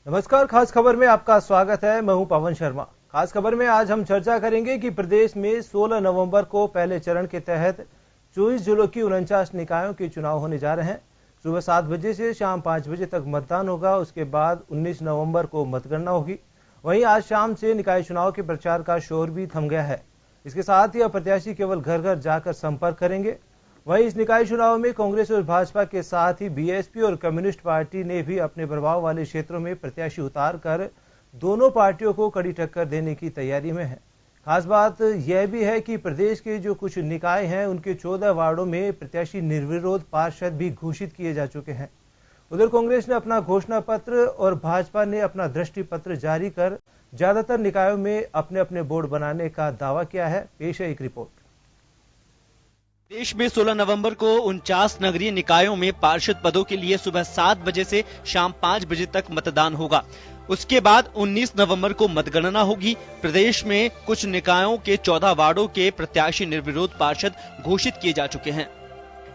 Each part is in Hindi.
नमस्कार, खास खबर में आपका स्वागत है। मैं हूं पवन शर्मा। खास खबर में आज हम चर्चा करेंगे कि प्रदेश में 16 नवंबर को पहले चरण के तहत 24 जिलों की 49 निकायों के चुनाव होने जा रहे हैं। सुबह 7 बजे से शाम 5 बजे तक मतदान होगा। उसके बाद 19 नवंबर को मतगणना होगी। वहीं आज शाम से निकाय चुनाव के प्रचार का शोर भी थम गया है। इसके साथ ही अब प्रत्याशी केवल घर घर जाकर संपर्क करेंगे। वहीं इस निकाय चुनाव में कांग्रेस और भाजपा के साथ ही बीएसपी और कम्युनिस्ट पार्टी ने भी अपने प्रभाव वाले क्षेत्रों में प्रत्याशी उतार कर दोनों पार्टियों को कड़ी टक्कर देने की तैयारी में है। खास बात यह भी है कि प्रदेश के जो कुछ निकाय हैं उनके 14 वार्डों में प्रत्याशी निर्विरोध पार्षद भी घोषित किए जा चुके हैं। उधर कांग्रेस ने अपना घोषणा पत्र और भाजपा ने अपना दृष्टि पत्र जारी कर ज्यादातर निकायों में अपने अपने बोर्ड बनाने का दावा किया है। पेश है एक रिपोर्ट। देश में 16 नवंबर को 49 नगरीय निकायों में पार्षद पदों के लिए सुबह 7 बजे से शाम 5 बजे तक मतदान होगा। उसके बाद 19 नवंबर को मतगणना होगी। प्रदेश में कुछ निकायों के 14 वार्डों के प्रत्याशी निर्विरोध पार्षद घोषित किए जा चुके हैं।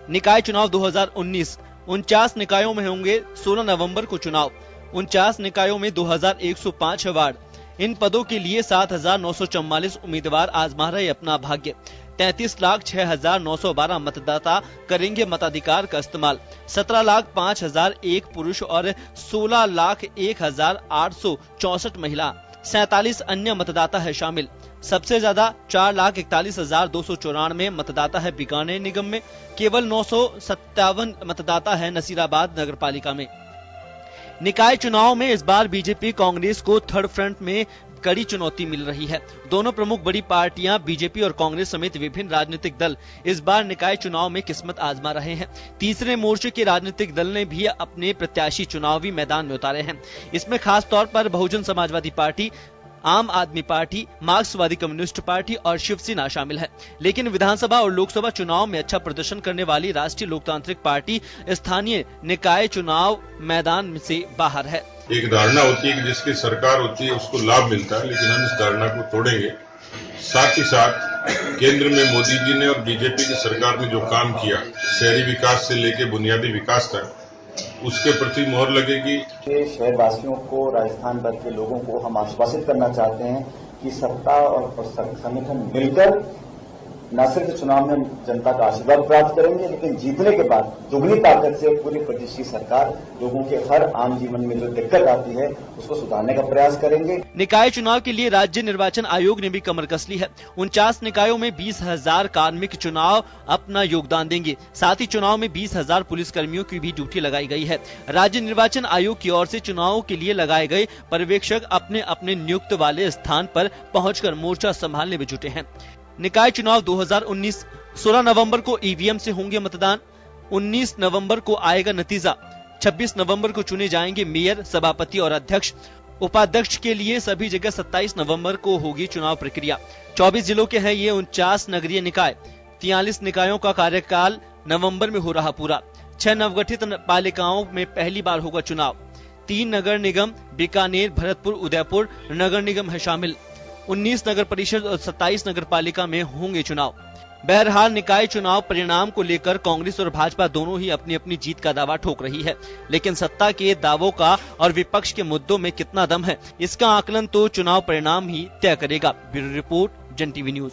निकाय चुनाव 2019 49 निकायों में होंगे 16 नवंबर को चुनाव। 49 निकायों में 2105 वार्ड। इन पदों के लिए 7944 उम्मीदवार आजमा रहे अपना भाग्य। 33,06,912 मतदाता करेंगे मताधिकार का इस्तेमाल। 17,05,001 पुरुष और 16,01,864 महिला। 47 अन्य मतदाता है शामिल। सबसे ज्यादा 4,41,294 मतदाता है बीकानेर निगम में। केवल 957 मतदाता है नसीराबाद नगर पालिका में। निकाय चुनाव में इस बार बीजेपी कांग्रेस को थर्ड फ्रंट में कड़ी चुनौती मिल रही है। दोनों प्रमुख बड़ी पार्टियां बीजेपी और कांग्रेस समेत विभिन्न राजनीतिक दल इस बार निकाय चुनाव में किस्मत आजमा रहे हैं। तीसरे मोर्चे के राजनीतिक दल ने भी अपने प्रत्याशी चुनावी मैदान में उतारे हैं। इसमें खास तौर पर बहुजन समाजवादी पार्टी, आम आदमी पार्टी, मार्क्सवादी कम्युनिस्ट पार्टी और शिवसेना शामिल है। लेकिन विधानसभा और लोकसभा चुनाव में अच्छा प्रदर्शन करने वाली राष्ट्रीय लोकतांत्रिक पार्टी स्थानीय निकाय चुनाव मैदान से बाहर है। एक धारणा होती है कि जिसकी सरकार होती है उसको लाभ मिलता है, लेकिन हम इस धारणा को तोड़ेंगे। साथ ही साथ केंद्र में मोदी जी ने और बीजेपी की सरकार ने जो काम किया, शहरी विकास से लेकर बुनियादी विकास तक, उसके प्रति मोहर लगेगी। शहरवासियों को, राजस्थान भर के लोगों को हम आश्वासित करना चाहते हैं कि सत्ता और संगठन मिलकर न सिर्फ चुनाव में जनता का आशीर्वाद प्राप्त करेंगे, लेकिन जीतने के बाद दुगनी ताकत से पूरी प्रदेश की सरकार लोगों के हर आम जीवन में जो दिक्कत आती है उसको सुधारने का प्रयास करेंगे। निकाय चुनाव के लिए राज्य निर्वाचन आयोग ने भी कमर कस ली है। 49 निकायों में 20,000 कार्मिक चुनाव अपना योगदान देंगे। साथ ही चुनाव में 20,000 पुलिस कर्मियों की भी ड्यूटी लगाई गई है। राज्य निर्वाचन आयोग की ओर से चुनाव के लिए लगाए गए पर्यवेक्षक अपने अपने नियुक्त वाले स्थान पर पहुंचकर मोर्चा संभालने में जुटे हैं। निकाय चुनाव 2019 16 नवंबर को ईवीएम से होंगे मतदान। 19 नवंबर को आएगा नतीजा। 26 नवंबर को चुने जाएंगे मेयर, सभापति और अध्यक्ष। उपाध्यक्ष के लिए सभी जगह 27 नवंबर को होगी चुनाव प्रक्रिया। 24 जिलों के हैं ये 49 नगरीय निकाय। 43 निकायों का कार्यकाल नवंबर में हो रहा पूरा। 6 नवगठित पालिकाओं में पहली बार होगा चुनाव। 3 नगर निगम बीकानेर, भरतपुर, उदयपुर नगर निगम है शामिल। 19 नगर परिषद और 27 नगर पालिका में होंगे चुनाव। बहरहाल निकाय चुनाव परिणाम को लेकर कांग्रेस और भाजपा दोनों ही अपनी अपनी जीत का दावा ठोक रही है, लेकिन सत्ता के दावों का और विपक्ष के मुद्दों में कितना दम है, इसका आकलन तो चुनाव परिणाम ही तय करेगा। ब्यूरो रिपोर्ट, जन टीवी न्यूज।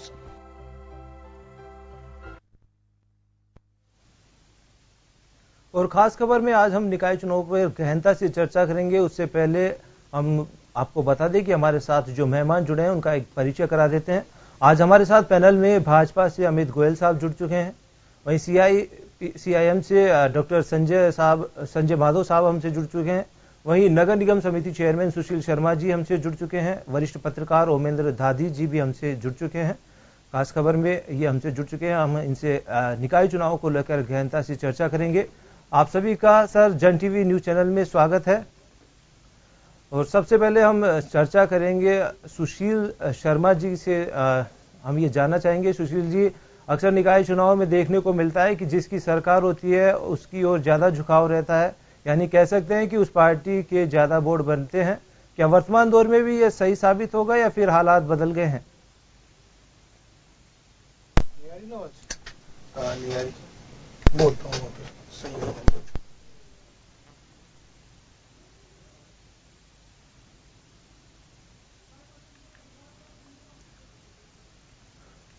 और खास खबर में आज हम निकाय चुनाव पर गहनता से चर्चा करेंगे। उससे पहले हम आपको बता दें कि हमारे साथ जो मेहमान जुड़े हैं उनका एक परिचय करा देते हैं। आज हमारे साथ पैनल में भाजपा से अमित गोयल साहब जुड़ चुके हैं। वहीं सीआईएम से डॉक्टर संजय माधव साहब हमसे जुड़ चुके हैं। वहीं नगर निगम समिति चेयरमैन सुशील शर्मा जी हमसे जुड़ चुके हैं। वरिष्ठ पत्रकार ओमेंद्र धादी जी भी हमसे जुड़ चुके हैं। खास खबर में ये हमसे जुड़ चुके हैं। हम इनसे निकाय चुनाव को लेकर गहनता से चर्चा करेंगे। आप सभी का सर जन टीवी न्यूज चैनल में स्वागत है। और सबसे पहले हम चर्चा करेंगे सुशील शर्मा जी से। हम ये जानना चाहेंगे सुशील जी, अक्सर निकाय चुनाव में देखने को मिलता है कि जिसकी सरकार होती है उसकी ओर ज्यादा झुकाव रहता है, यानी कह सकते हैं कि उस पार्टी के ज्यादा बोर्ड बनते हैं। क्या वर्तमान दौर में भी ये सही साबित होगा या फिर हालात बदल गए हैं? बोलता हूँ। 16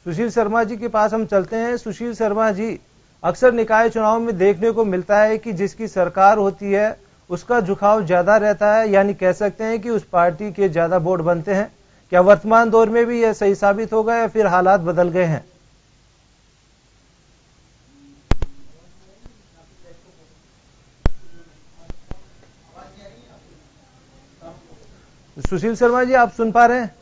सुशील शर्मा जी के पास हम चलते हैं। सुशील शर्मा जी, अक्सर निकाय चुनाव में देखने को मिलता है कि जिसकी सरकार होती है उसका झुकाव ज्यादा रहता है, यानी कह सकते हैं कि उस पार्टी के ज्यादा वोट बनते हैं। क्या वर्तमान दौर में भी यह सही साबित होगा या फिर हालात बदल गए हैं? सुशील शर्मा जी, आप सुन पा रहे हैं?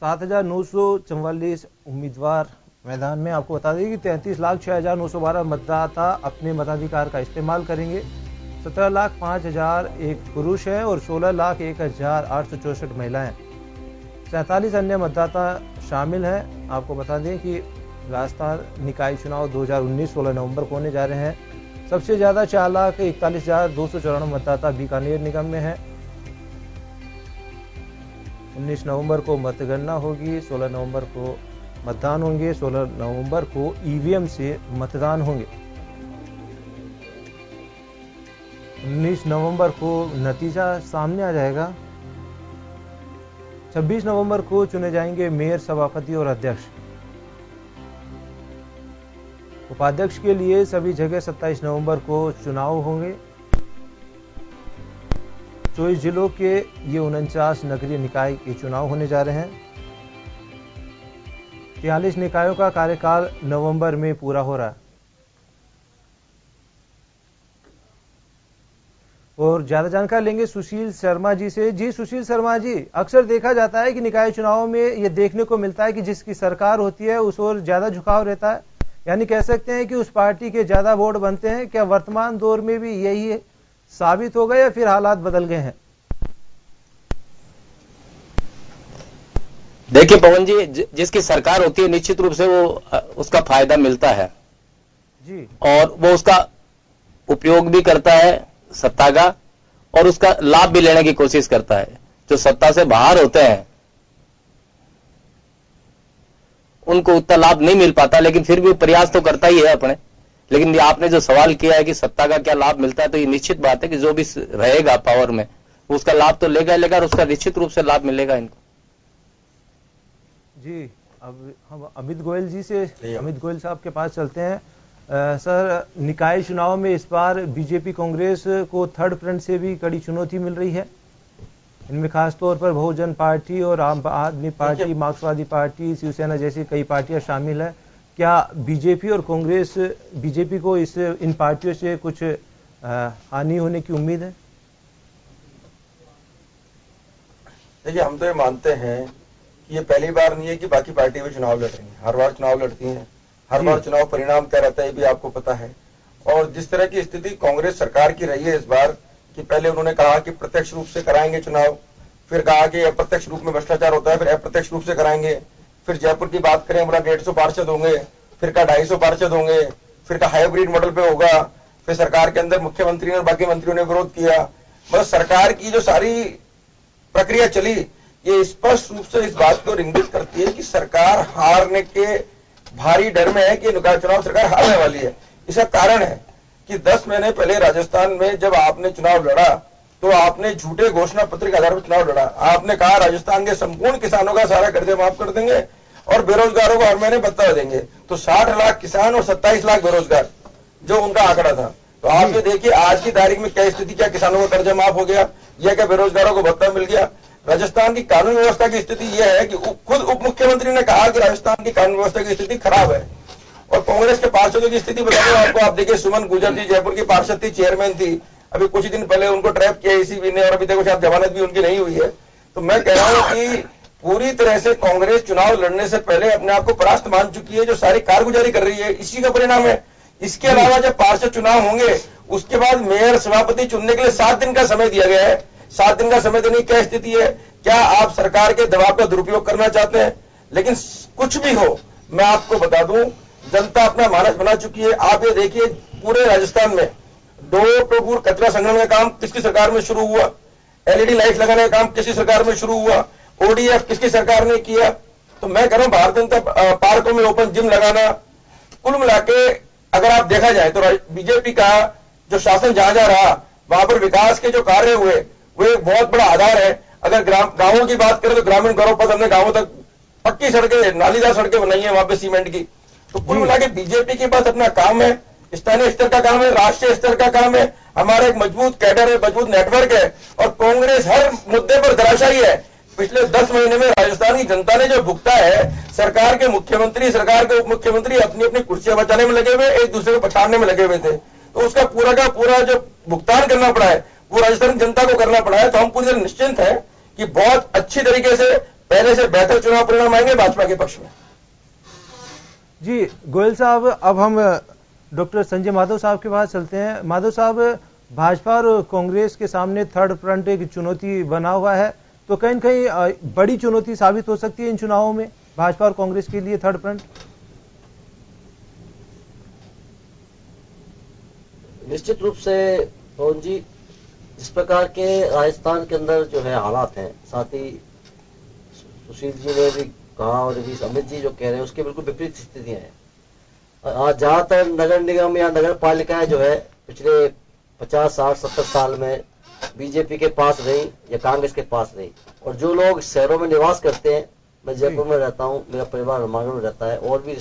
सात 7,944 उम्मीदवार मैदान में। आपको बता दें कि 33,06,912 मतदाता अपने मताधिकार का इस्तेमाल करेंगे। 17,05,000 एक पुरुष है और 16,01,864 महिलाएं। 47 अन्य मतदाता शामिल हैं। आपको बता दें कि राजस्थान निकाय चुनाव 2019 16 नवंबर को होने जा रहे हैं। सबसे ज्यादा 4,41,294 मतदाता बीकानेर निगम में है। 19 नवंबर को मतगणना होगी, 16 नवंबर को मतदान होंगे, 16 नवंबर को ईवीएम से मतदान होंगे। 19 नवंबर को नतीजा सामने आ जाएगा। 26 नवंबर को चुने जाएंगे मेयर, सभापति और अध्यक्ष। उपाध्यक्ष के लिए सभी जगह 27 नवंबर को चुनाव होंगे। 24 जिलों के ये 49 नगरीय निकाय के चुनाव होने जा रहे हैं। 43 निकायों का कार्यकाल नवंबर में पूरा हो रहा है। और ज्यादा जानकारी लेंगे सुशील शर्मा जी से। जी सुशील शर्मा जी, अक्सर देखा जाता है कि निकाय चुनाव में ये देखने को मिलता है कि जिसकी सरकार होती है उस ओर ज्यादा झुकाव रहता है, यानी कह सकते हैं कि उस पार्टी के ज्यादा वोट बनते हैं। क्या वर्तमान दौर में भी यही है साबित हो गए या फिर हालात बदल गए हैं? देखिए पवन जी, जिसकी सरकार होती है निश्चित रूप से वो उसका फायदा मिलता है जी, और वो उसका उपयोग भी करता है सत्ता का, और उसका लाभ भी लेने की कोशिश करता है। जो सत्ता से बाहर होते हैं उनको उतना लाभ नहीं मिल पाता, लेकिन फिर भी प्रयास तो करता ही है अपने। लेकिन आपने जो सवाल किया है कि सत्ता का क्या लाभ मिलता है, तो ये निश्चित बात है कि जो भी रहेगा पावर में उसका लाभ तो लेगा और उसका निश्चित रूप से लाभ मिलेगा इनको। जी, अब हम अमित गोयल जी से, अमित गोयल साहब के पास चलते हैं। सर, निकाय चुनाव में इस बार बीजेपी कांग्रेस को थर्ड फ्रंट से भी कड़ी चुनौती मिल रही है। इनमें खासतौर पर बहुजन पार्टी और आम आदमी पार्टी, मार्क्सवादी पार्टी, शिवसेना जैसी कई पार्टियां शामिल है। क्या बीजेपी और कांग्रेस, बीजेपी को इन पार्टियों से कुछ हानि होने की उम्मीद है? देखिए, हम तो ये मानते हैं कि ये पहली बार नहीं है कि बाकी पार्टी भी चुनाव लड़ रही हैं। हर बार चुनाव लड़ती हैं, हर बार चुनाव परिणाम क्या रहता है ये भी आपको पता है। और जिस तरह की स्थिति कांग्रेस सरकार की रही है इस बार, कि पहले उन्होंने कहा कि प्रत्यक्ष रूप से कराएंगे चुनाव, फिर कहा कि अप्रत्यक्ष रूप में भ्रष्टाचार होता है, फिर अप्रत्यक्ष रूप से कराएंगे, फिर जयपुर की बात करें बोला 150 पार्षद होंगे, फिर का 250 पार्षद होंगे, फिर का हाइब्रिड मॉडल पे होगा, फिर सरकार के अंदर मुख्यमंत्री और बाकी मंत्रियों ने विरोध किया। मतलब सरकार की जो सारी प्रक्रिया चली, ये स्पष्ट रूप से इस बात को इंगित करती है कि सरकार हारने के भारी डर में है कि निकाय चुनाव सरकार हारने वाली है। इसका कारण है कि 10 महीने पहले राजस्थान में जब आपने चुनाव लड़ा तो आपने झूठे घोषणा पत्र के आधार पर चुनाव लड़ा। आपने कहा राजस्थान के संपूर्ण किसानों का सारा कर्जे माफ कर देंगे और बेरोजगारों को हर महीने भत्ता देंगे। तो 60 लाख किसान और 27 लाख बेरोजगार जो उनका आंकड़ा था। तो आप ये देखिए आज की तारीख में क्या स्थिति, क्या किसानों का कर्जा माफ हो गया या क्या बेरोजगारों को भत्ता मिल गया। राजस्थान की कानून व्यवस्था की स्थिति यह है कि खुद उप मुख्यमंत्री ने कहा कि राजस्थान की कानून व्यवस्था की स्थिति खराब है। और कांग्रेस के पार्षदों की स्थिति बता दूं आपको, आप देखिए सुमन गुर्जर जी जयपुर की पार्षद थी, चेयरमैन थी, अभी कुछ दिन पहले उनको ट्रैप किया ईसीबी ने और अभी तक शायद जमानत भी उनकी नहीं हुई है। तो मैं कह रहा हूं कि पूरी तरह से कांग्रेस चुनाव लड़ने से पहले अपने आप को परास्त मान चुकी है। जो सारी कारगुजारी कर रही है इसी का परिणाम है इसके अलावा जब पार्षद चुनाव होंगे उसके बाद मेयर सभापति चुनने के लिए 7 दिन का समय दिया गया है। 7 दिन का समय देने की क्या स्थिति है? क्या आप सरकार के दबाव का दुरुपयोग करना चाहते हैं? लेकिन कुछ भी हो, मैं आपको बता दूं, जनता अपना मानस बना चुकी है। आप ये देखिए, पूरे राजस्थान में डोर टू डोर कचरा संग्रहण का काम किसकी सरकार में शुरू हुआ? एलईडी लाइट लगाने का काम किसकी सरकार में शुरू हुआ? ओडीएफ किसकी सरकार ने किया? तो मैं कह रहा हूं, भारतीय जनता पार्कों में ओपन जिम लगाना, कुल मिला के अगर आप देखा जाए तो बीजेपी का जो शासन जहां जा रहा वहां पर विकास के जो कार्य हुए वो एक बहुत बड़ा आधार है। अगर गांवों की बात करें तो ग्रामीण गौरव पर हमने गांवों तक पक्की सड़कें, नालीदार सड़कें बनाई है वहां पे सीमेंट की। तो कुल मिला के बीजेपी के पास अपना काम है, स्थानीय स्तर का काम है, राष्ट्रीय स्तर का काम है, हमारा एक मजबूत कैडर है, मजबूत नेटवर्क है, और कांग्रेस हर मुद्दे पर धराशायी है। पिछले 10 महीने में राजस्थान की जनता ने जो भुगता है, सरकार के मुख्यमंत्री, सरकार के उप मुख्यमंत्री अपनी अपनी कुर्सियां बचाने में लगे हुए, एक दूसरे को पछाड़ने में लगे हुए थे। तो उसका पूरा का पूरा जो भुगतान करना पड़ा है वो राजस्थान की जनता को करना पड़ा है। तो हम पूरी तरह निश्चिंत हैं कि बहुत अच्छी तरीके से पहले से बेहतर चुनाव परिणाम आएंगे भाजपा के पक्ष में। जी गोयल साहब, अब हम डॉक्टर संजय माधव साहब के पास चलते हैं। माधव साहब, भाजपा और कांग्रेस के सामने थर्ड फ्रंट एक चुनौती बना हुआ है, तो कहीं न कहीं बड़ी चुनौती साबित हो सकती है इन चुनावों में भाजपा और कांग्रेस के लिए थर्ड फ्रंट? निश्चित रूप से पवन जी, जिस प्रकार के राजस्थान के अंदर जो है हालात हैं, साथ ही सुशील जी ने भी कहा और अभी अमित जी जो कह रहे हैं उसके बिल्कुल विपरीत स्थितियां हैं। आज ज्यादातर नगर निगम या नगर पालिकाएं जो है पिछले 50, 60, 70 साल में बीजेपी के पास रही या कांग्रेस के पास रही, और जो लोग शहरों में निवास करते हैं, मैं जयपुर में रहता हूं, मेरा परिवार हनुमानगढ़ में रहता है, और भी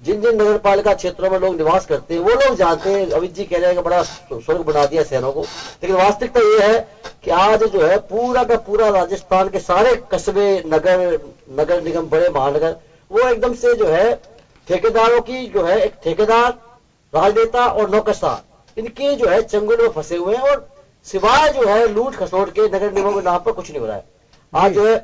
जिन जिन नगर पालिका क्षेत्रों में लोग निवास करते हैं वो लोग जानते हैं। अमित जी कह रहे हैं कि बड़ा स्वर्ग बना दिया शहरों को, लेकिन वास्तविकता ये है कि आज जो है पूरा का पूरा राजस्थान के सारे कस्बे, नगर निगम, बड़े महानगर, वो एकदम से जो है ठेकेदारों की जो है एक ठेकेदार, राजनेता और नौकरशाह, इनके जो है चंगुल में फंसे हुए हैं, और सिवाय जो है लूट खसोट के नगर निगमों के नाम पर कुछ नहीं हो रहा है। आज जो है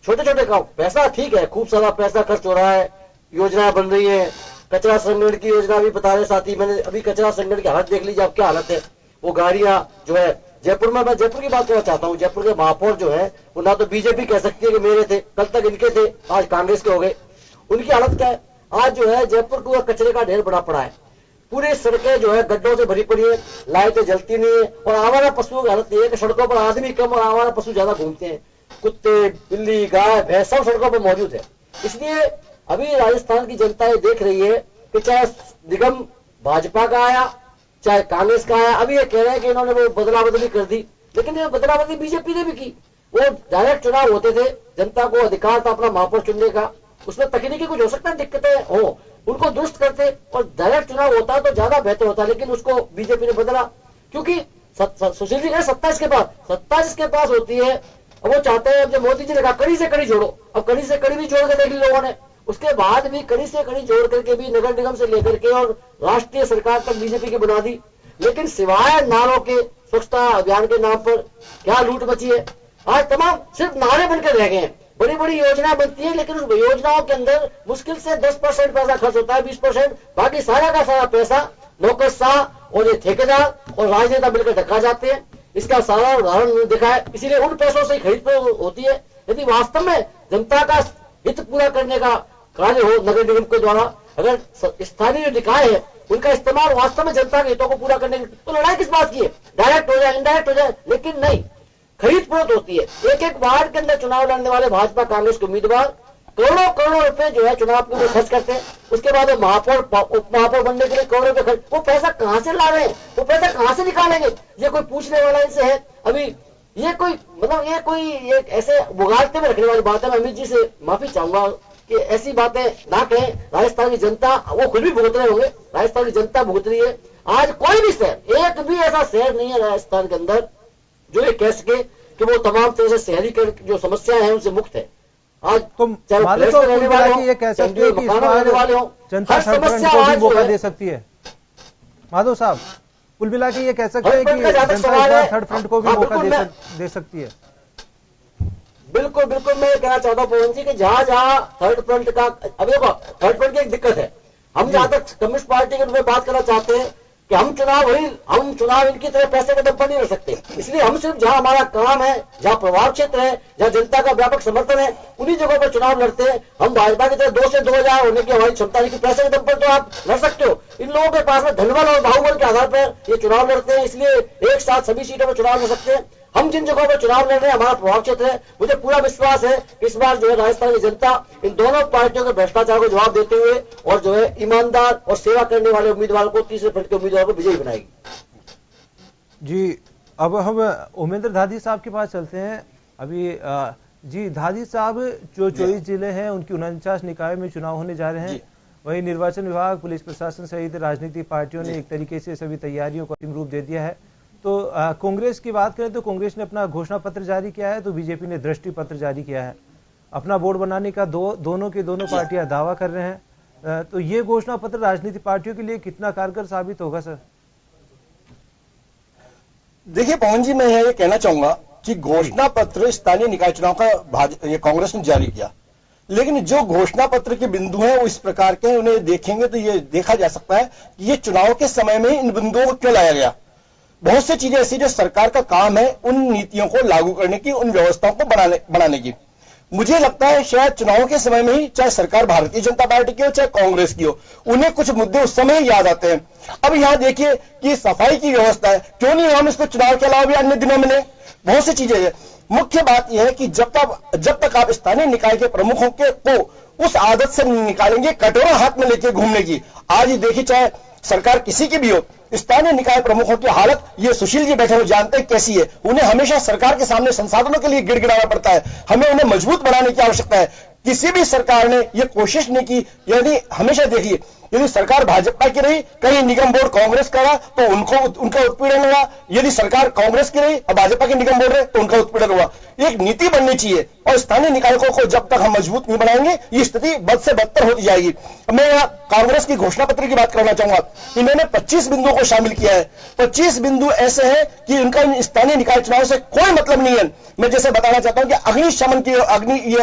छोटे छोटे काम, पैसा ठीक है, खूब सारा पैसा खर्च हो रहा है, योजनाएं बन रही है, कचरा संग्रहण की योजना भी बता रहे साथी। मैंने अभी कचरा संग्रहण की हालत देख लीजिए, अब क्या हालत है। वो गाड़ियां जो है जयपुर में, मैं जयपुर की बात करना चाहता हूँ, जयपुर के महापौर जो है वो ना तो बीजेपी कह सकती है कि मेरे थे, कल तक इनके थे, आज कांग्रेस के हो गए। उनकी हालत क्या है? आज जो है जयपुर को कचरे का ढेर बड़ा पड़ा है, पूरी सड़कें जो है गड्ढों से भरी पड़ी है, लाइटें जलती नहीं है, और आवारा पशुओं की हालत ये है कि सड़कों पर आदमी कम और आवारा पशु ज्यादा घूमते हैं। कुत्ते, बिल्ली, गाय, भैंस सब सड़कों पर मौजूद है। इसलिए अभी राजस्थान की जनता ये देख रही है कि चाहे निगम भाजपा का आया चाहे कांग्रेस का आया, अभी ये कह रहे हैं कि इन्होंने वो बदला बदली कर दी, लेकिन ये बदला बदली बीजेपी ने भी की। वो डायरेक्ट चुनाव होते थे, जनता को अधिकार था अपना महापौर चुनने का, उसमें तकनीकी कुछ हो सकता है दिक्कतें हो, उनको दुरुस्त करते और डायरेक्ट चुनाव होता तो ज्यादा बेहतर होता, लेकिन उसको बीजेपी ने बदला, क्योंकि सुशील जी ने सत्ता जिसके पास होती है, वो चाहते हैं, अब जो मोदी जी ने कहा कड़ी से कड़ी जोड़ो, अब कड़ी से कड़ी भी जोड़ के देख ली लोगों ने, उसके बाद भी कड़ी से कड़ी जोड़ करके भी नगर निगम से लेकर के और राष्ट्रीय सरकार तक बीजेपी की बना दी। लेकिन सिवाय नारों के स्वच्छता अभियान के नाम पर क्या लूट मची है। आज तमाम सिर्फ नारे बनकर रह गए हैं, बड़ी बड़ी योजना बनती है, लेकिन उस योजनाओं के अंदर मुश्किल से 10% पैसा खर्च होता है, 20%, बाकी सारा का सारा पैसा नौकरशाह और ये ठेकेदार और राजनेता मिलकर ढका जाते हैं। इसका सारा उदाहरण देखा है। इसीलिए उन पैसों से खरीद होती है। यदि वास्तव में जनता का हित पूरा करने का कार्य हो नगर निगम के द्वारा, अगर स्थानीय निकाय है उनका इस्तेमाल वास्तव में जनता के हितों को पूरा करने की, तो लड़ाई किस बात की है? डायरेक्ट हो जाए, इनडायरेक्ट हो जाए, लेकिन नहीं, खरीद फरोख्त होती है। एक एक वार्ड के अंदर चुनाव लड़ने वाले भाजपा कांग्रेस के उम्मीदवार करोड़ों करोड़ों रुपए जो है चुनाव के लिए खर्च करते हैं। उसके बाद महापौर, उप महापौर बनने के लिए करोड़ों रुपए खर्च, वो पैसा कहां से ला रहे हैं, वो पैसा कहां से निकालेंगे? ये कोई पूछने वाला इनसे है? अभी ये कोई मतलब ये कोई एक ऐसे बुगाड़ते में रखने वाली बात है। मैं अमित जी से माफी चाहूंगा कि ऐसी बातें ना कहें। राजस्थान की जनता, वो खुद भी भुगत रहे होंगे, राजस्थान की जनता भुगत रही है। आज कोई भी शहर, एक भी ऐसा शहर नहीं है राजस्थान के अंदर जो ये कह सके कि वो तमाम तरह से शहरी जो समस्याएं हैं उनसे मुक्त है। आज तुम माधव साहब कुल मिला के ये कह सकते हैं कि इस बार जनता थर्ड फ्रंट को भी मौका दे सकती है। माधव साहब कुल मिला के ये कह सकते हैं कि जनता इस बार थर्ड फ्रंट को भी मौका दे सकती है। बिल्कुल बिल्कुल, मैं कहना चाहता हूँ पवन जी कि जहां जहां थर्ड फ्रंट का, अब देखो थर्ड फ्रंट की एक दिक्कत है, हम जहां तक कम्युनिस्ट पार्टी के रूप में बात करना चाहते हैं कि हम चुनाव इनकी तरह पैसे के दम पर नहीं लड़ सकते। इसलिए हम सिर्फ जहां हमारा काम है, जहां प्रभाव क्षेत्र है, जहां जनता का व्यापक समर्थन है, उन्हीं जगहों पर चुनाव लड़ते हैं। हम भाजपा की तरह 2 से 2000 होने की हमारी क्षमता नहीं, पैसे के दम पर तो आप लड़ सकते हो। इन लोगों के पास में धनबल और बाहुबल के आधार पर ये चुनाव लड़ते हैं, इसलिए एक साथ सभी सीटों पर चुनाव लड़ सकते हैं। हम जिन जगहों पर चुनाव लड़ रहे हैं, हमारा प्रभाव क्षेत्र है, मुझे पूरा विश्वास है कि इस बार जो है राजस्थान की जनता इन दोनों पार्टियों के भ्रष्टाचार को जवाब देते हुए और जो है ईमानदार और सेवा करने वाले उम्मीदवारों को, तीसरे फ्रंट के उम्मीदवारों को विजयी बनाएगी। जी, अब हम उमेंद्र धादी साहब के पास चलते हैं। अभी जी धादी साहब, जो 24 जिले हैं उनकी 49 निकायों में चुनाव होने जा रहे हैं। वहीं निर्वाचन विभाग, पुलिस प्रशासन सहित राजनीतिक पार्टियों ने एक तरीके से सभी तैयारियों को अंतिम रूप दे दिया है। तो कांग्रेस की बात करें तो कांग्रेस ने अपना घोषणा पत्र जारी किया है, तो बीजेपी ने दृष्टि पत्र जारी किया है। अपना बोर्ड बनाने का दोनों पार्टियां दावा कर रहे हैं। तो ये घोषणा पत्र राजनीतिक पार्टियों के लिए कितना कारगर साबित होगा सर? देखिए पवन जी, मैं ये कहना चाहूंगा कि घोषणा पत्र स्थानीय निकाय चुनाव का ये कांग्रेस ने जारी किया, लेकिन जो घोषणा पत्र के बिंदु हैं वो इस प्रकार के, उन्हें देखेंगे तो ये देखा जा सकता है कि ये चुनाव के समय में इन बिंदुओं को क्यों लाया गया। बहुत सी चीजें ऐसी जो सरकार का काम है उन नीतियों को लागू करने की, उन व्यवस्थाओं को बनाने की। मुझे लगता है शायद चुनाव के समय में ही, चाहे सरकार भारतीय जनता पार्टी की हो चाहे कांग्रेस की हो, उन्हें कुछ मुद्दे उस समय ही याद आते हैं। अब यहां देखिए कि सफाई की व्यवस्था है, क्यों नहीं हम इसको चुनाव के अलावा भी अन्य दिनों में लें। बहुत सी चीजें हैं। मुख्य बात यह है कि जब तक आप स्थानीय निकाय के प्रमुखों को उस आदत से निकालेंगे कटोरा हाथ में लेके घूमने की। आज ही देखिए, चाहे सरकार किसी की भी हो, स्थानीय निकाय प्रमुखों की हालत, ये सुशील जी बैठे हुए जानते हैं कैसी है। उन्हें हमेशा सरकार के सामने संसाधनों के लिए गिड़गिड़ाना पड़ता है। हमें उन्हें मजबूत बनाने की आवश्यकता है। किसी भी सरकार ने यह कोशिश नहीं की। यदि हमेशा देखिए, यदि सरकार भाजपा की रही, कहीं निगम बोर्ड कांग्रेस का रहा तो उनका उत्पीड़न हुआ। यदि सरकार कांग्रेस की रही और भाजपा के निगम बोर्ड रहे तो उनका उत्पीड़न हुआ। एक नीति बननी चाहिए और स्थानीय निकायों को जब तक हम मजबूत नहीं बनाएंगे ये स्थिति बद से बदतर होती जाएगी। मैं यहाँ कांग्रेस की घोषणा पत्र की बात करना चाहूंगा। इन्होंने 25 बिंदुओं को शामिल किया है। 25 बिंदु ऐसे हैं कि उनका स्थानीय निकाय चुनाव से कोई मतलब नहीं है। मैं जैसे बताना चाहता हूं कि अग्निशमन की,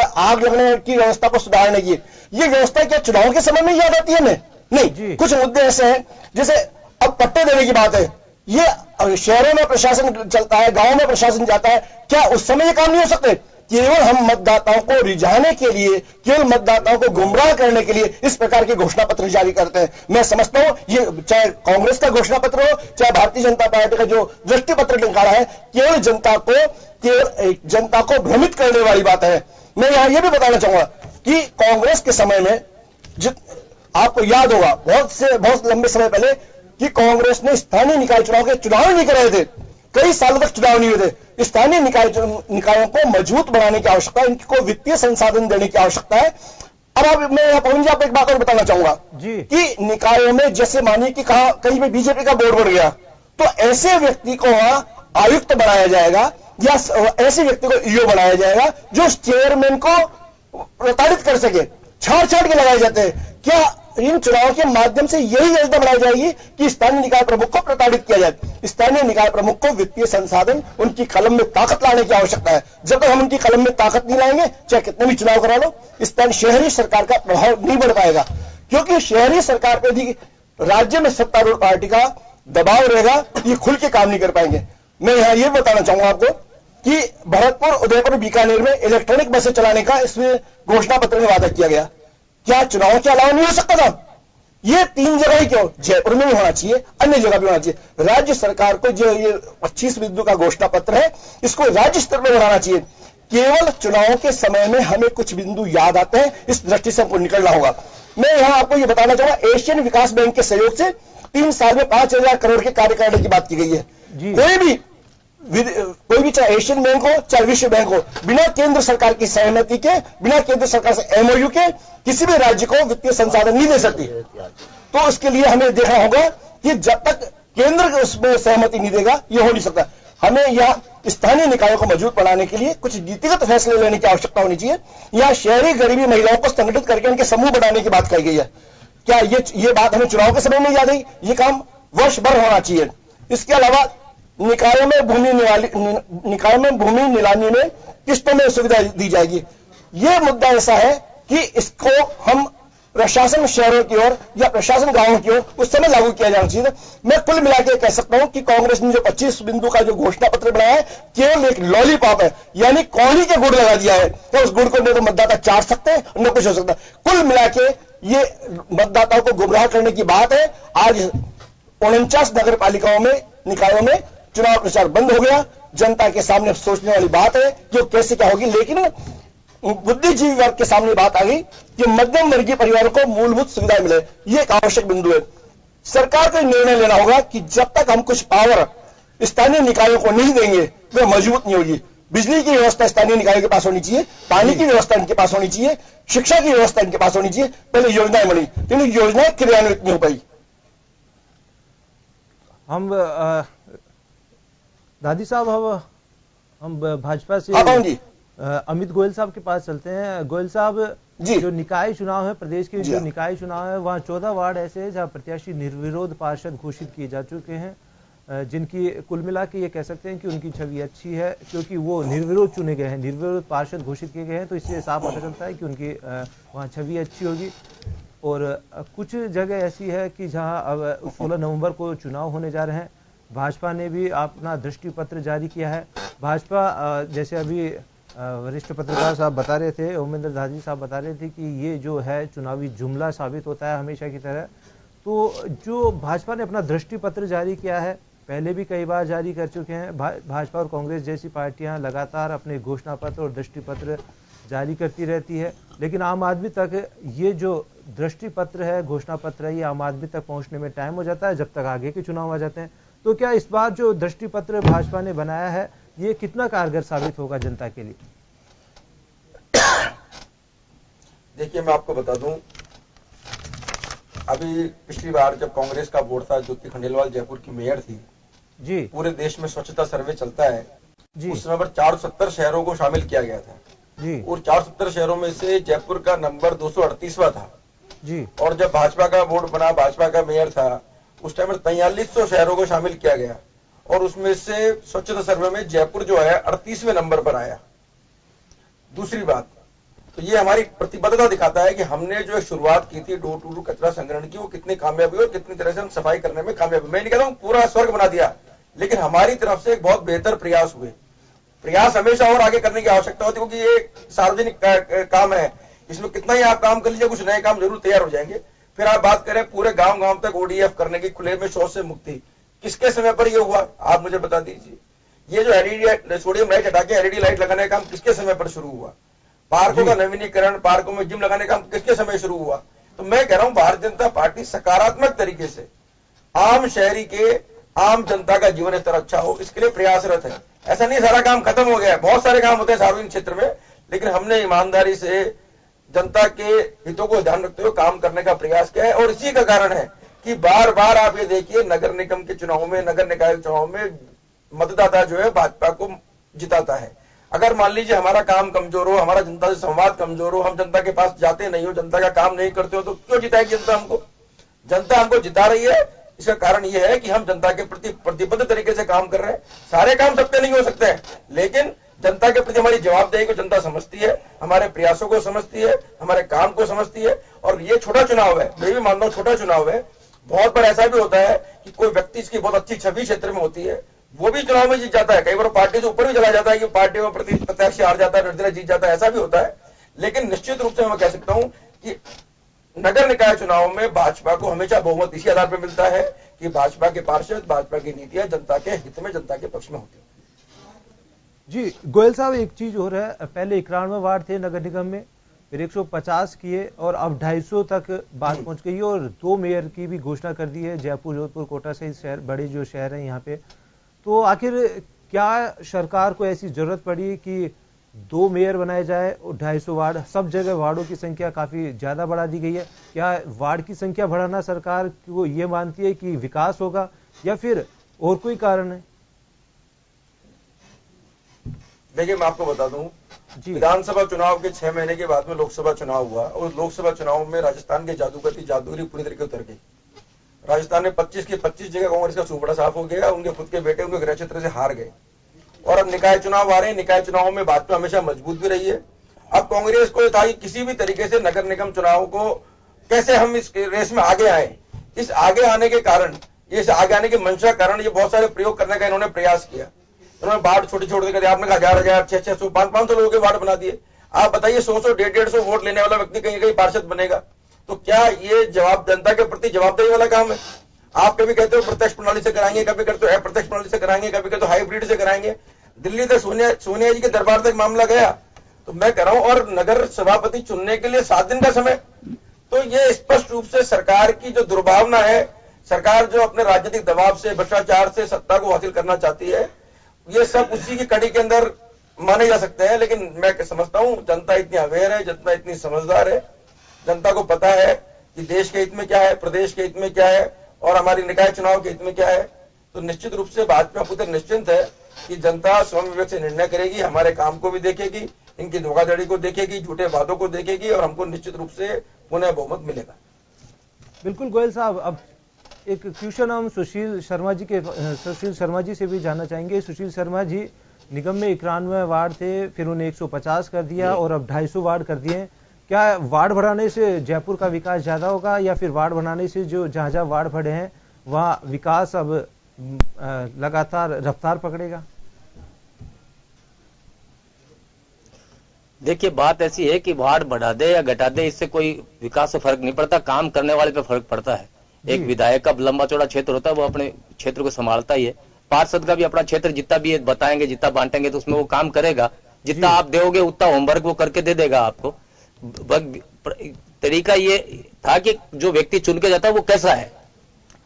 आग लगने की व्यवस्था को सुधारने की, ये व्यवस्था क्या चुनाव के समय में याद आती है? नहीं। कुछ मुद्दे ऐसे हैं, जैसे अब पट्टे देने की बात है, ये शहरों में प्रशासन चलता है, गांवों में प्रशासन जाता है, क्या उस समय ये काम नहीं हो सकते? केवल हम मतदाताओं को रिझाने के लिए, केवल मतदाताओं को गुमराह करने के लिए इस प्रकार के घोषणा पत्र जारी करते हैं। मैं समझता हूं ये चाहे कांग्रेस का घोषणा पत्र हो चाहे भारतीय जनता पार्टी का जो दृष्टि पत्र निकाला है, केवल जनता को भ्रमित करने वाली बात है। मैं यहां यह भी बताना चाहूंगा कि कांग्रेस के समय में आपको याद होगा बहुत लंबे समय पहले कि कांग्रेस ने स्थानीय निकाय चुनाव नहीं कराए थे। कई सालों तक चुनाव नहीं हुए थे। स्थानीय निकायों को मजबूत बनाने की आवश्यकता है, इनको वित्तीय संसाधन देने की आवश्यकता है। अब मैं पवन जी आपको एक बात और बताना चाहूंगा कि निकायों में जैसे मानिए कि कहीं पे बीजेपी का बोर्ड बढ़ गया तो ऐसे व्यक्ति को वहां आयुक्त बनाया जाएगा या ऐसे व्यक्ति को ईओ बनाया जाएगा जो चेयरमैन को प्रताड़ित कर सके। छाड़ के लगाए जाते हैं। क्या इन चुनाव के माध्यम से यही योजना बनाई जाएगी कि स्थानीय निकाय प्रमुख को प्रताड़ित किया जाए? स्थानीय निकाय प्रमुख को वित्तीय संसाधन, उनकी कलम में ताकत लाने की आवश्यकता है। जब तक हम उनकी कलम में ताकत नहीं लाएंगे, चाहे कितने भी चुनाव करा लो, शहरी सरकार का प्रभाव नहीं बढ़ पाएगा। क्योंकि शहरी सरकार पर यदि राज्य में सत्तारूढ़ पार्टी का दबाव रहेगा, ये खुल के काम नहीं कर पाएंगे। मैं यहां यह बताना चाहूंगा आपको कि भरतपुर, उदयपुर, बीकानेर में इलेक्ट्रॉनिक बसें चलाने का इसमें घोषणा पत्र में वादा किया गया। क्या चुनाव के अलावा नहीं हो सकता था? ये 3 जगह ही क्यों? जयपुर में भी होना चाहिए, अन्य जगह भी होना चाहिए। राज्य सरकार को जो ये 25 बिंदु का घोषणा पत्र है, इसको राज्य स्तर पर बढ़ाना चाहिए। केवल चुनाव के समय में हमें कुछ बिंदु याद आते हैं, इस दृष्टि से हमको निकलना होगा। मैं यहां आपको ये बताना चाहूंगा, एशियन विकास बैंक के सहयोग से 3 साल में 5,000 करोड़ के कार्य करने की बात की गई है। कोई भी चाहे एशियन बैंक हो चाहे विश्व बैंक हो, बिना केंद्र सरकार की सहमति के, बिना केंद्र सरकार से एमओयू के किसी भी राज्य को वित्तीय संसाधन नहीं दे सकती। तो इसके लिए हमें देखना होगा कि जब तक केंद्र उसमें सहमति नहीं देगा ये हो नहीं सकता। हमें यहाँ स्थानीय निकायों को मजबूत बनाने के लिए कुछ नीतिगत फैसले लेने की आवश्यकता होनी चाहिए। यहाँ शहरी गरीबी महिलाओं को संगठित करके उनके समूह बनाने की बात कही गई है। क्या ये बात हमें चुनाव के समय में याद आई? ये काम वर्ष भर होना चाहिए। इसके अलावा निकायों में भूमि नीलामी में किस्तों में सुविधा दी जाएगी। यह मुद्दा ऐसा है कि इसको हम प्रशासन शहरों की ओर या प्रशासन गांवों की ओर उस समय लागू किया जाना चाहिए। मैं कुल मिला के कह सकता हूं कि कांग्रेस ने जो 25 बिंदु का जो घोषणा पत्र बनाया है केवल एक लॉलीपॉप है, यानी कौड़ी के गुड़ लगा दिया है। तो उस गुड़ को न तो मतदाता चाट सकते हैं न कुछ हो सकता है। कुल मिला के ये मतदाताओं को गुमराह करने की बात है। आज 49 नगर पालिकाओं में, निकायों में चुनाव प्रचार बंद हो गया। जनता के सामने सोचने वाली बात है कि वो कैसे क्या होगी, लेकिन बुद्धिजीवी वर्ग के सामने बात आ गई कि मध्यम वर्गीय परिवारों को मूलभूत सुविधा मिले। ये एक आवश्यक बिंदु है। सरकार को निर्णय लेना होगा कि जब तक हम कुछ पावर स्थानीय निकायों को नहीं देंगे वे मजबूत नहीं होगी। बिजली की व्यवस्था स्थानीय निकायों के पास होनी चाहिए, पानी की व्यवस्था इनके पास होनी चाहिए, शिक्षा की व्यवस्था इनके पास होनी चाहिए। पहले योजनाएं बनी, लेकिन योजनाएं क्रियान्वित नहीं हो पाई। हम दादी साहब, हम भाजपा से अमित गोयल साहब के पास चलते हैं। गोयल साहब, जो निकाय चुनाव है, प्रदेश के जो निकाय चुनाव है, वहां 14 वार्ड ऐसे हैं जहां प्रत्याशी निर्विरोध पार्षद घोषित किए जा चुके हैं, जिनकी कुल मिला के ये कह सकते हैं कि उनकी छवि अच्छी है, क्योंकि वो निर्विरोध चुने गए हैं, निर्विरोध पार्षद घोषित किए गए हैं। तो इससे साफ पता चलता है कि उनकी वहाँ छवि अच्छी होगी। और कुछ जगह ऐसी है कि जहाँ अब 16 नवंबर को चुनाव होने जा रहे हैं। भाजपा ने भी अपना दृष्टि पत्र जारी किया है। भाजपा, जैसे अभी वरिष्ठ पत्रकार साहब बता रहे थे, ओमेंद्र दादी साहब बता रहे थे कि ये जो है चुनावी जुमला साबित होता है हमेशा की तरह। तो जो भाजपा ने अपना दृष्टि पत्र जारी किया है, पहले भी कई बार जारी कर चुके हैं। भाजपा और कांग्रेस जैसी पार्टियां लगातार अपने घोषणा पत्र और दृष्टि पत्र जारी करती रहती है, लेकिन आम आदमी तक ये जो दृष्टि पत्र है, घोषणा पत्र है, ये आम आदमी तक पहुंचने में टाइम हो जाता है जब तक आगे के चुनाव आ जाते हैं। तो क्या इस बार जो दृष्टि पत्र भाजपा ने बनाया है, ये कितना कारगर साबित होगा जनता के लिए? देखिए, मैं आपको बता दूं, अभी पिछली बार जब कांग्रेस का बोर्ड था, ज्योति खंडेलवाल जयपुर की मेयर थी जी, पूरे देश में स्वच्छता सर्वे चलता है जी, उस समय पर 470 शहरों को शामिल किया गया था जी, और 470 शहरों में से जयपुर का नंबर 238वां था जी। और जब भाजपा का बोर्ड बना, भाजपा का मेयर था, उस टाइम में 4300 शहरों को शामिल किया गया, और उसमें से स्वच्छता सर्वे में जयपुर जो है 38वें नंबर पर आया। दूसरी बात, तो ये हमारी प्रतिबद्धता दिखाता है कि हमने जो शुरुआत की थी डोर टू डोर कचरा संग्रहण की, वो कितनी कामयाबी हुई और कितनी तरह से हम सफाई करने में कामयाब हुए। मैं नहीं कहता हूं पूरा स्वर्ग बना दिया, लेकिन हमारी तरफ से एक बहुत बेहतर प्रयास हुए। प्रयास हमेशा और आगे करने की आवश्यकता होती है, क्योंकि ये सार्वजनिक काम है, इसमें कितना ही आप काम कर लीजिए, कुछ नए काम जरूर तैयार हो जाएंगे। फिर आप बात करें पूरे गांव गांव तक ओडीएफ करने की, खुले में शौच से मुक्ति, किसके समय पर यह हुआ आप मुझे बता दीजिए। ये जो एलईडी सोडियम लाइट हटा के एलईडी लाइट लगाने का काम किसके समय पर शुरू हुआ? पार्कों का नवीनीकरण, पार्कों में जिम लगाने का काम किसके समय शुरू हुआ? तो मैं कह रहा हूं भारतीय जनता पार्टी सकारात्मक तरीके से आम शहरी के, आम जनता का जीवन स्तर अच्छा हो, इसके लिए प्रयासरत है। ऐसा नहीं सारा काम खत्म हो गया है, बहुत सारे काम होते हैं सार्वजनिक क्षेत्र में, लेकिन हमने ईमानदारी से जनता के हितों को ध्यान रखते हुए काम करने का प्रयास किया है। और इसी का कारण है कि बार बार आप ये देखिए, नगर निगम के चुनाव में, नगर निकाय चुनाव में मतदाता जो है भाजपा को जिताता है। अगर मान लीजिए हमारा काम कमजोर हो, हमारा जनता से संवाद कमजोर हो, हम जनता के पास जाते नहीं हो, जनता का काम नहीं करते हो, तो क्यों जिताएगी जनता हमको? जनता हमको जिता रही है, इसका कारण यह है कि हम जनता के प्रति प्रतिबद्ध तरीके से काम कर रहे हैं। सारे काम सबके नहीं हो सकते हैं, लेकिन जनता के प्रति हमारी जवाबदेही को जनता समझती है, हमारे प्रयासों को समझती है, हमारे काम को समझती है। और ये छोटा चुनाव है, मैं भी मानता हूं छोटा चुनाव है। बहुत बार ऐसा भी होता है कि कोई व्यक्ति इसकी बहुत अच्छी छवि क्षेत्र में होती है, वो भी चुनाव में जीत जाता है। कई बार पार्टी से ऊपर भी चला जाता है कि पार्टी में प्रत्याशी हार जाता है, निर्दलीय जीत जाता है, ऐसा भी होता है। लेकिन निश्चित रूप से मैं कह सकता हूं कि नगर निकाय चुनाव में भाजपा को हमेशा बहुमत इसी आधार पर मिलता है कि भाजपा के पार्षद, भाजपा की नीतियां जनता के हित में, जनता के पक्ष में होती है। जी गोयल साहब, एक चीज हो रहा है, पहले 91 वार्ड थे नगर निगम में, फिर 150 किए और अब 250 तक बात पहुंच गई है, और 2 मेयर की भी घोषणा कर दी है, जयपुर, जोधपुर, कोटा सहित शहर, बड़े जो शहर हैं यहाँ पे। तो आखिर क्या सरकार को ऐसी जरूरत पड़ी कि 2 मेयर बनाए जाए और 250 वार्ड? सब जगह वार्डों की संख्या काफी ज्यादा बढ़ा दी गई है। क्या वार्ड की संख्या बढ़ाना सरकार को ये मानती है कि विकास होगा, या फिर और कोई कारण है? देखिए, मैं आपको बता दूं, विधानसभा चुनाव के 6 महीने के बाद में लोकसभा चुनाव हुआ, और लोकसभा चुनाव में राजस्थान के जादूगरी पूरी तरीके उतर गई। राजस्थान में 25 की 25 जगह कांग्रेस का सूबड़ा साफ हो गया, उनके खुद के बेटे उनके गृह क्षेत्र से हार गए। और अब निकाय चुनाव आ रहे हैं, निकाय चुनाव में भाजपा हमेशा मजबूत भी रही है। अब कांग्रेस को था कि किसी भी तरीके से नगर निगम चुनाव को कैसे हम इस रेस में आगे आए। इस आगे आने के कारण, इस आगे आने की मंशा कारण ये बहुत सारे प्रयोग करने का इन्होंने प्रयास किया। इन्होंने वार्ड छोटे छोटे कर दिया, आपने कहा 1000, 600, 500 लोगों के वार्ड बना दिए। आप बताइए 100, 150 वोट लेने वाला व्यक्ति कहीं कहीं पार्षद बनेगा, तो क्या ये जवाब जनता के प्रति जवाबदेही वाला काम है? आप कभी कहते हो प्रत्यक्ष प्रणाली से कराएंगे, कभी कहते हो अप्रत्यक्ष प्रणाली से कराएंगे, कभी कहते हो हाइब्रिड से कराएंगे। दिल्ली तक सोनिया जी के दरबार तक मामला गया। तो मैं कह रहा हूं, और नगर सभापति चुनने के लिए 7 दिन का समय, तो ये स्पष्ट रूप से सरकार की जो दुर्भावना है, सरकार जो अपने राजनीतिक दबाव से, भ्रष्टाचार से सत्ता को हासिल करना चाहती है, ये सब उसी की कड़ी के अंदर माने जा सकते हैं। लेकिन मैं समझता हूं जनता इतनी अवेयर है, जनता इतनी समझदार है, जनता को पता है कि देश के हित में क्या है, प्रदेश के हित में क्या है और हमारी निकाय चुनाव के हित में क्या है। तो निश्चित रूप से भाजपा पूरी निश्चिंत है कि जनता स्वयं विवेक से निर्णय करेगी, हमारे काम को भी देखेगी, इनकी धोखाधड़ी को देखेगी, झूठे वादों को देखेगी और हमको निश्चित रूप से पुनः बहुमत मिलेगा। बिल्कुल गोयल साहब, अब एक क्वेश्चन हम सुशील शर्मा जी से भी जानना चाहेंगे। सुशील शर्मा जी, निगम में 91 वार्ड थे, फिर उन्हें 150 कर दिया और अब 250 वार्ड कर दिए। क्या वार्ड बढ़ाने से जयपुर का विकास ज्यादा होगा या फिर वार्ड बढ़ाने से जो जहां जहां वार्ड बढ़े हैं वहां विकास अब लगातार रफ्तार पकड़ेगा? देखिए, बात ऐसी है कि वार्ड बढ़ा दे या घटा दे, इससे कोई विकास से फर्क नहीं पड़ता, काम करने वाले पे फर्क पड़ता है। एक विधायक का लंबा चौड़ा क्षेत्र होता है, वो अपने क्षेत्र को संभालता ही है। पार्षद का भी अपना क्षेत्र जितना भी बताएंगे, जितना बांटेंगे तो उसमें वो काम करेगा। जितना आप दोगे उतना होमवर्क वो करके दे देगा आपको। तरीका ये था कि जो व्यक्ति चुन के जाता है वो कैसा है,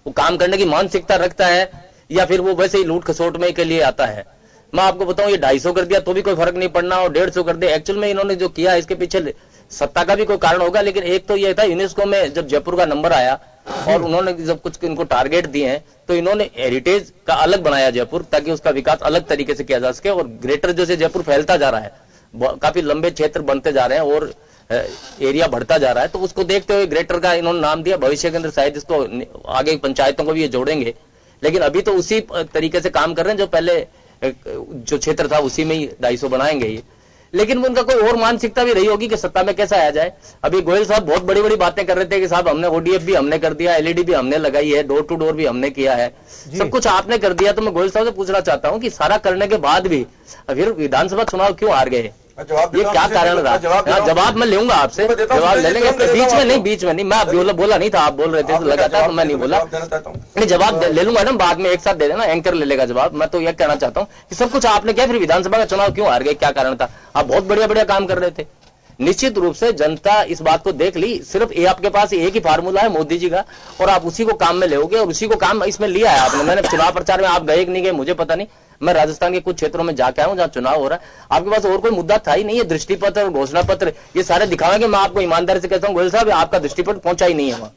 वो काम करने की मानसिकता रखता है या फिर वो वैसे ही लूट खसोट में के लिए आता है। मैं आपको बताऊं, ये 250 कर दिया तो भी कोई फर्क नहीं पड़ना और 150 कर दिया। एक्चुअल में इन्होंने जो किया इसके पीछे सत्ता का भी कोई कारण होगा, लेकिन एक तो ये था यूनेस्को में जब जयपुर का नंबर आया और उन्होंने जब कुछ इनको टारगेट दिए हैं तो इन्होंने हेरिटेज का अलग बनाया जयपुर, ताकि उसका विकास अलग तरीके से किया जा सके। और ग्रेटर जैसे जयपुर फैलता जा रहा है, काफी लंबे क्षेत्र बनते जा रहे हैं और एरिया बढ़ता जा रहा है, तो उसको देखते हुए ग्रेटर का इन्होंने नाम दिया। भविष्य के अंदर शायद इसको आगे पंचायतों को भी ये जोड़ेंगे, लेकिन अभी तो उसी तरीके से काम कर रहे हैं जो पहले जो क्षेत्र था उसी में ही 250 बनाएंगे ये। लेकिन उनका कोई और मानसिकता भी रही होगी कि सत्ता में कैसा आ जाए। अभी गोयल साहब बहुत बड़ी बड़ी बातें कर रहे थे कि साहब हमने ODF भी हमने कर दिया, LED भी हमने लगाई है, डोर टू डोर भी हमने किया है, सब कुछ आपने कर दिया। तो मैं गोयल साहब से पूछना चाहता हूं कि सारा करने के बाद भी फिर विधानसभा चुनाव क्यों हार गए? ये क्या कारण रहा? जवाब मैं लूंगा आपसे, जवाब ले लेंगे। बीच में नहीं, मैं बोला नहीं था, आप बोल रहे थे तो लगातार, तो मैं नहीं बोला। नहीं, जवाब ले लूंगा ना, बाद में एक साथ दे देना, एंकर ले लेगा जवाब। मैं तो यह कहना चाहता हूँ कि सब कुछ आपने किया, फिर विधानसभा का चुनाव क्यों हार गए? क्या कारण था? आप बहुत बढ़िया बढ़िया काम कर रहे थे। निश्चित रूप से जनता इस बात को देख ली। सिर्फ ये आपके पास एक ही फार्मूला है मोदी जी का, और आप उसी को काम में लेोगे और उसी को काम इसमें लिया है आपने। मैंने चुनाव प्रचार में आप गए कि नहीं गए मुझे पता नहीं, मैं राजस्थान के कुछ क्षेत्रों में जाके आया हूं जहां चुनाव हो रहा है। आपके पास और कोई मुद्दा था ही नहीं है। दृष्टि पत्र और घोषणा पत्र ये सारे दिखाएंगे। मैं आपको ईमानदारी से कहता हूं गोयल साहब, आपका दृष्टि पत्र पहुंचा ही नहीं है वहां।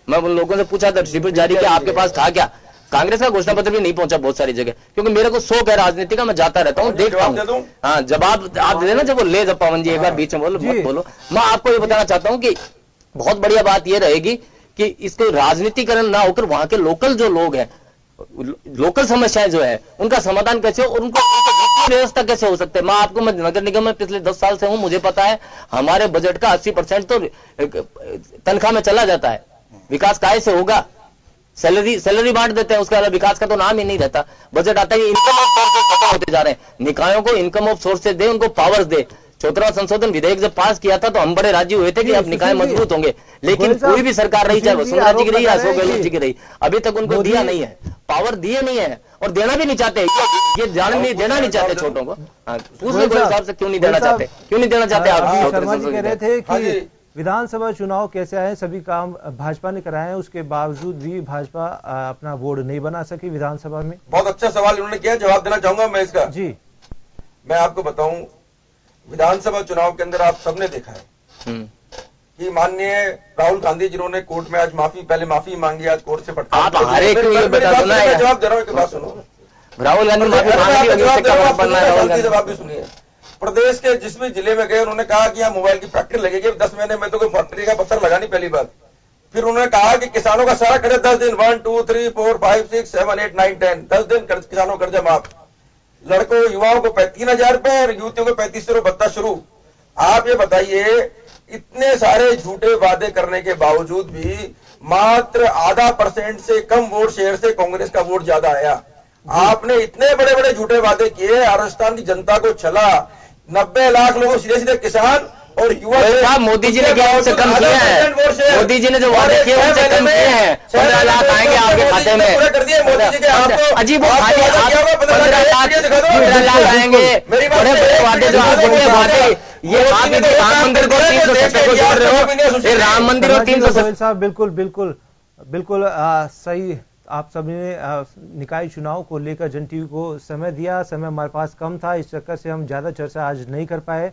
मैं उन लोगों से पूछा दृष्टि पत्र जारी किया, आपके पास था क्या? कांग्रेस का घोषणा पत्र भी नहीं पहुंचा बहुत सारी जगह, क्योंकि मेरे को शौक है राजनीति का, मैं जाता रहता हूँ, देखता हूँ। हाँ, जवाब आप दे देना जब वो ले जब पवन जी एक बार बीच में बोलो मत बोलो। मैं आपको ये बताना चाहता हूँ कि बहुत बढ़िया बात यह रहेगी कि इसको राजनीतिकरण ना होकर वहां के लोकल जो लोग हैं, लोकल समस्याएं जो है उनका समाधान कैसे हो और उनको व्यवस्था कैसे हो सकते हैं। मैं आपको, मैं नगर निगम में पिछले 10 साल से हूं, मुझे पता है हमारे बजट का 80% तो तनख्वाह में चला जाता है। विकास काहे से होगा? सैलरी बांट देते हैं, उसके अलावा विकास का तो नाम ही नहीं रहता। बजट आता है, इनकम ऑफ सोर्सेज खत्म होते जा रहे हैं। निकायों को इनकम ऑफ सोर्सेज दे, उनको पावर्स दे। 14वां संशोधन विधेयक जब पास किया था तो हम बड़े राजी हुए थे कि अब निकाय मजबूत होंगे, लेकिन कोई भी सरकार रही, चाहे वसुंधरा जी की रही या अशोक गहलोत जी की रही, अभी तक उनको दिया नहीं है, पावर दिए नहीं है और देना भी नहीं चाहते। ये देना नहीं चाहते छोटों को। पूछ लो गोयल साहब से, क्यों नहीं देना चाहते? क्यों नहीं देना चाहते आप? शर्मा जी कह रहे थे कि विधानसभा चुनाव कैसे आए, सभी काम भाजपा ने कराए हैं, उसके बावजूद भी भाजपा अपना बोर्ड नहीं बना सकी विधानसभा में। बहुत अच्छा सवाल उन्होंने किया, जवाब देना चाहूंगा मैं इसका। जी, मैं आपको बताऊं, विधानसभा चुनाव के अंदर आप सबने देखा है कि माननीय राहुल गांधी जिन्होंने कोर्ट में आज पहले माफी मांगी, आज कोर्ट से पटका। आप हरे क्यों ये बता दो ना, जवाब दे रहा हूं, बात सुनो। राहुल गांधी जवाब भी सुनिए। प्रदेश के जिस भी जिले में गए उन्होंने कहा कि यहाँ मोबाइल की फैक्ट्री लगेगी, 10 महीने में तो कोई फैक्ट्री का पत्थर लगा नहीं, पहली बात। फिर उन्होंने कहा कि किसानों का सारा कर्जा 10 दिन 1 2 3 4 5 6 7 8 9 10 10 दिन किसानों का कर्जा माफ। लड़कों युवाओं को 3000 रुपए और युवतियों को 3500 भत्ता शुरू। आप ये बताइए, इतने सारे झूठे वादे करने के बावजूद भी मात्र 0.5% से कम वोट शेयर से कांग्रेस का वोट ज्यादा आया। आपने इतने बड़े बड़े झूठे वादे किए, राजस्थान की जनता को छला, 90 लाख लोगों सीधे सीधे किसान और युवा। साहब मोदी जी ने क्या उनसे कम किया है? मोदी जी ने जो वादे किए उनसे कम किए हैं। 15 लाख आएंगे आपके खाते में। पूरे कर दिए मोदी जी के। अजीब 15 लाख आएंगे, बड़े बड़े वादे जो आप उनके वादे, ये आप राम मंदिर को 370 को जोड़ रहे हो, ये राम मंदिर और 370। साहब बिल्कुल सही। आप सभी ने निकाय चुनाव को लेकर जन टीवी को समय दिया। समय हमारे पास कम था, इस चक्कर से हम ज्यादा चर्चा आज नहीं कर पाए।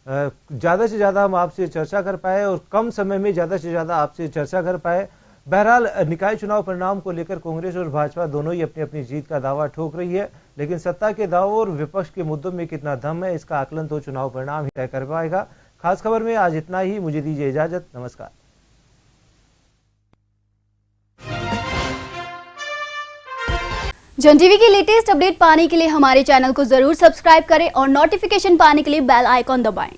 ज्यादा से ज्यादा हम आपसे चर्चा कर पाए और कम समय में ज्यादा से ज्यादा आपसे चर्चा कर पाए। बहरहाल निकाय चुनाव परिणाम को लेकर कांग्रेस और भाजपा दोनों ही अपनी अपनी जीत का दावा ठोक रही है, लेकिन सत्ता के दावों और विपक्ष के मुद्दों में कितना दम है, इसका आकलन तो चुनाव परिणाम ही तय कर पाएगा। खास खबर में आज इतना ही। मुझे दीजिए इजाजत। नमस्कार। जन टीवी की लेटेस्ट अपडेट पाने के लिए हमारे चैनल को जरूर सब्सक्राइब करें और नोटिफिकेशन पाने के लिए बेल आइकॉन दबाएं।